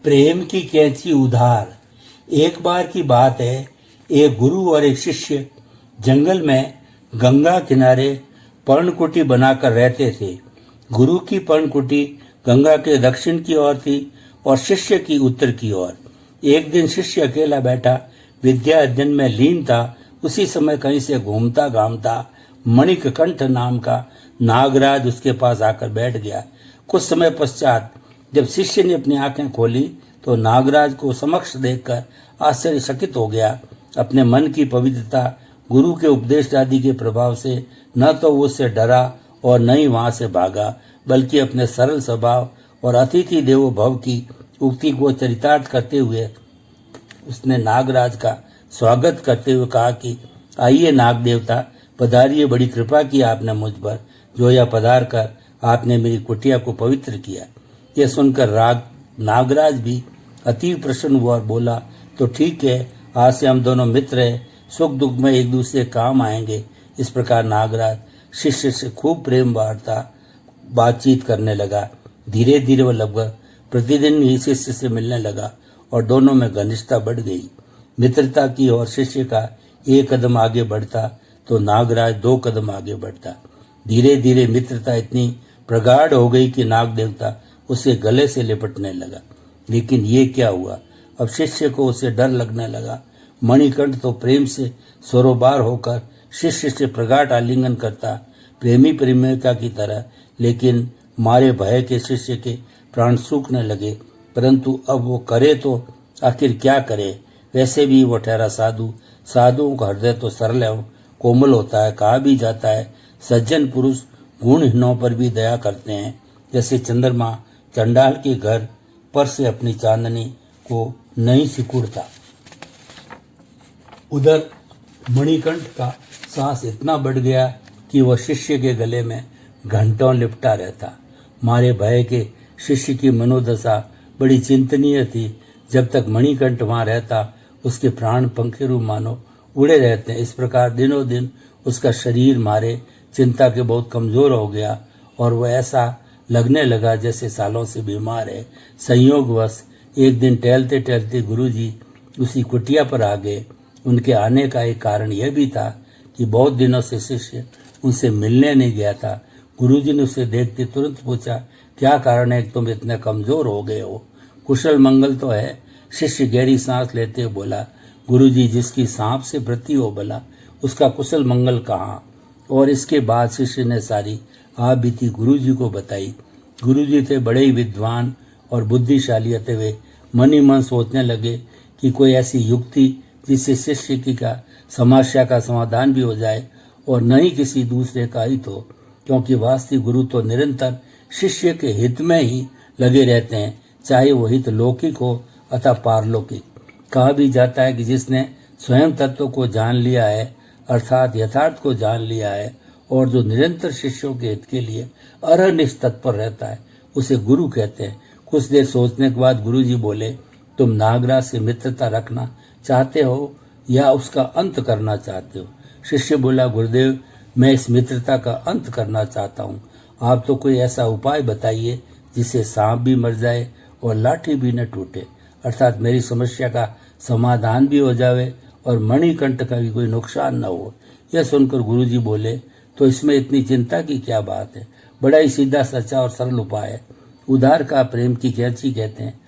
प्रेम की कैंची उधार। एक बार की बात है, एक गुरु और एक शिष्य जंगल में गंगा किनारे पर्णकुटी बनाकर रहते थे। गुरु की पर्णकुटी गंगा के दक्षिण की ओर थी और शिष्य की उत्तर की ओर। एक दिन शिष्य अकेला बैठा विद्या अध्ययन में लीन था। उसी समय कहीं से घूमता घामता मणिकंठ नाम का नागराज उसके पास आकर बैठ गया। कुछ समय पश्चात जब शिष्य ने अपनी आंखें खोली तो नागराज को समक्ष देखकर आश्चर्यचकित हो गया। अपने मन की पवित्रता, गुरु के उपदेश आदि के प्रभाव से न तो वो उससे डरा और न ही वहां से भागा, बल्कि अपने सरल स्वभाव और अतिथि देवो भव की उक्ति को चरितार्थ करते हुए उसने नागराज का स्वागत करते हुए कहा कि आइए नाग देवता, पधारिए, बड़ी कृपा की आपने मुझ पर, जो यह पधार कर आपने मेरी कुटिया को पवित्र किया। यह सुनकर नागराज भी अति प्रसन्न हुआ और बोला, तो ठीक है, आज से हम दोनों मित्र हैं, सुख दुख में एक दूसरे काम आएंगे। इस प्रकार नागराज शिष्य से खूब प्रेम वार्ता बातचीत करने लगा। धीरे धीरे वह लगभग प्रतिदिन ही शिष्य से मिलने लगा और दोनों में घनिष्ठता बढ़ गई। मित्रता की और शिष्य का एक कदम आगे बढ़ता तो नागराज 2 कदम आगे बढ़ता। धीरे धीरे मित्रता इतनी प्रगाढ़ हो गई कि नाग देवता उसे गले से लिपटने लगा। लेकिन ये क्या हुआ, अब शिष्य को उसे डर लगने लगा। मणिकंठ तो प्रेम से सरोबार होकर शिष्य से प्रगाढ़ आलिंगन करता, प्रेमी प्रेमिका की तरह, लेकिन मारे भय के शिष्य के प्राण सूखने लगे। परंतु अब वो करे तो आखिर क्या करे। वैसे भी वो ठहरा साधु। साधुओं का हृदय तो सरल एवं कोमल होता है। कहा भी जाता है, सज्जन पुरुष गुणहीनों पर भी दया करते हैं। जैसे चंद्रमा चंडाल के घर पर से अपनी चांदनी को नहीं सिकुड़ता। उधर मणिकंठ का सांस इतना बढ़ गया कि वह शिष्य के गले में घंटों लिपटा रहता। मारे भय के शिष्य की मनोदशा बड़ी चिंतनीय थी। जब तक मणिकंठ वहां रहता उसके प्राण पंखे रूप मानो उड़े रहते हैं। इस प्रकार दिनों दिन उसका शरीर मारे चिंता के बहुत कमजोर हो गया और वह ऐसा लगने लगा जैसे सालों से बीमार है। संयोगवश एक दिन टहलते टहलते गुरुजी उसी कुटिया पर आ गए। उनके आने का एक कारण यह भी था कि बहुत दिनों से शिष्य उनसे मिलने नहीं गया था। गुरुजी ने उसे देखते तुरंत पूछा, क्या कारण है कि तुम इतने कमजोर हो गए हो? कुशल मंगल तो है? शिष्य गहरी सांस लेते हुए बोला, गुरुजी, जिसकी सांप से वृत्ति हो भला, उसका कुशल मंगल कहाँ? और इसके बाद शिष्य ने सारी आप बीती गुरुजी को बताई। गुरुजी थे बड़े ही विद्वान और बुद्धिशाली, अतः वे मन ही मन सोचने लगे कि कोई ऐसी युक्ति जिससे शिष्य की का समस्या का समाधान भी हो जाए और न ही किसी दूसरे का हित हो, क्योंकि वास्तविक गुरु तो निरंतर शिष्य के हित में ही लगे रहते हैं, चाहे वो हित लौकिक हो अथवा पारलौकिक। कहा भी जाता है कि जिसने स्वयं तत्व को जान लिया है, अर्थात यथार्थ को जान लिया है, और जो निरंतर शिष्यों के हित के लिए अरनिश तत्पर रहता है, उसे गुरु कहते हैं। कुछ देर सोचने के बाद गुरुजी बोले, तुम नागराज से मित्रता रखना चाहते हो या उसका अंत करना चाहते हो? शिष्य बोला, गुरुदेव, मैं इस मित्रता का अंत करना चाहता हूँ। आप तो कोई ऐसा उपाय बताइए जिससे सांप भी मर जाए और लाठी भी न टूटे, अर्थात मेरी समस्या का समाधान भी हो जाए और मणिकंठ का भी कोई नुकसान न हो। यह सुनकर गुरुजी बोले, तो इसमें इतनी चिंता की क्या बात है? बड़ा ही सीधा सच्चा और सरल उपाय है। उधार का प्रेम की कैंची कहते हैं।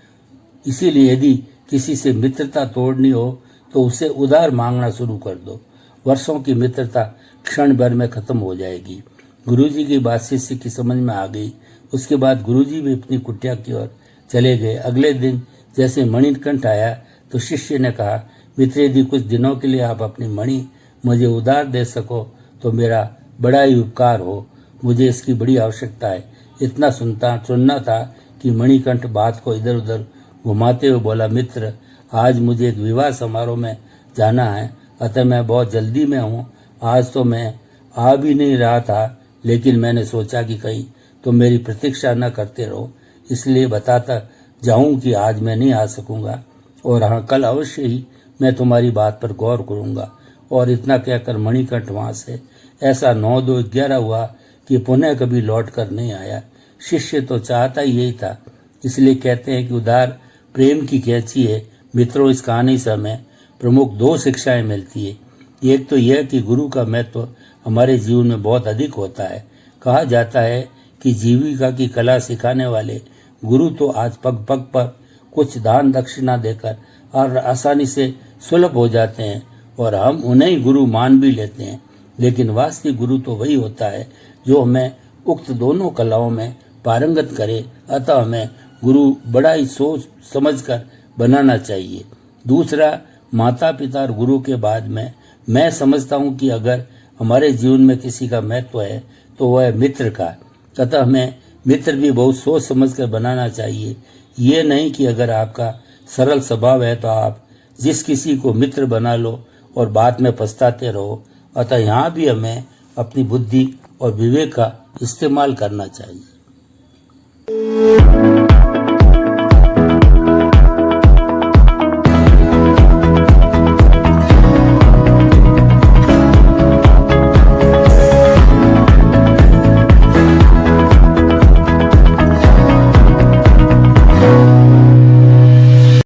इसीलिए यदि किसी से मित्रता तोड़नी हो तो उसे उधार मांगना शुरू कर दो। वर्षों की मित्रता क्षण भर में खत्म हो जाएगी। गुरुजी की बात शिष्य की समझ में आ गई। उसके बाद गुरुजी भी अपनी कुटिया की ओर चले गए। अगले दिन जैसे मणिकंठ आया तो शिष्य ने कहा, मित्र, यदि कुछ दिनों के लिए आप अपनी मणि मुझे उधार दे सको तो मेरा बड़ा ही उपकार हो। मुझे इसकी बड़ी आवश्यकता है। इतना सुनना था कि मणिकंठ बात को इधर उधर घुमाते हुए बोला, मित्र, आज मुझे एक विवाह समारोह में जाना है, अतः मैं बहुत जल्दी में हूँ। आज तो मैं आ भी नहीं रहा था, लेकिन मैंने सोचा कि कहीं तुम मेरी प्रतीक्षा न करते रहो, इसलिए बताता जाऊं कि आज मैं नहीं आ सकूंगा, और हाँ, कल अवश्य ही मैं तुम्हारी बात पर गौर करूंगा। और इतना कहकर मणिकंठ वहां से ऐसा 9-2-11 हुआ कि पुनः कभी लौट कर नहीं आया। शिष्य तो चाहता ही यही था। इसलिए कहते हैं कि उधार प्रेम की कैंची है। मित्रों, इस कहानी से हमें प्रमुख 2 शिक्षाएं मिलती है। एक तो यह कि गुरु का महत्व हमारे जीवन में बहुत अधिक होता है। कहा जाता है कि जीविका की कला सिखाने वाले गुरु तो आज पग पग पर कुछ दान दक्षिणा देकर और आसानी से सुलभ हो जाते हैं और हम उन्हें ही गुरु मान भी लेते हैं, लेकिन वास्तविक गुरु तो वही होता है जो हमें उक्त दोनों कलाओं में पारंगत करे। अतः हमें गुरु बड़ा ही सोच समझकर बनाना चाहिए। दूसरा, माता पिता और गुरु के बाद में मैं समझता हूँ कि अगर हमारे जीवन में किसी का महत्व है तो वह है मित्र का। अतः हमें मित्र भी बहुत सोच समझ कर बनाना चाहिए। ये नहीं कि अगर आपका सरल स्वभाव है तो आप जिस किसी को मित्र बना लो और बाद में पछताते रहो। अतः यहाँ भी हमें अपनी बुद्धि और विवेक का इस्तेमाल करना चाहिए।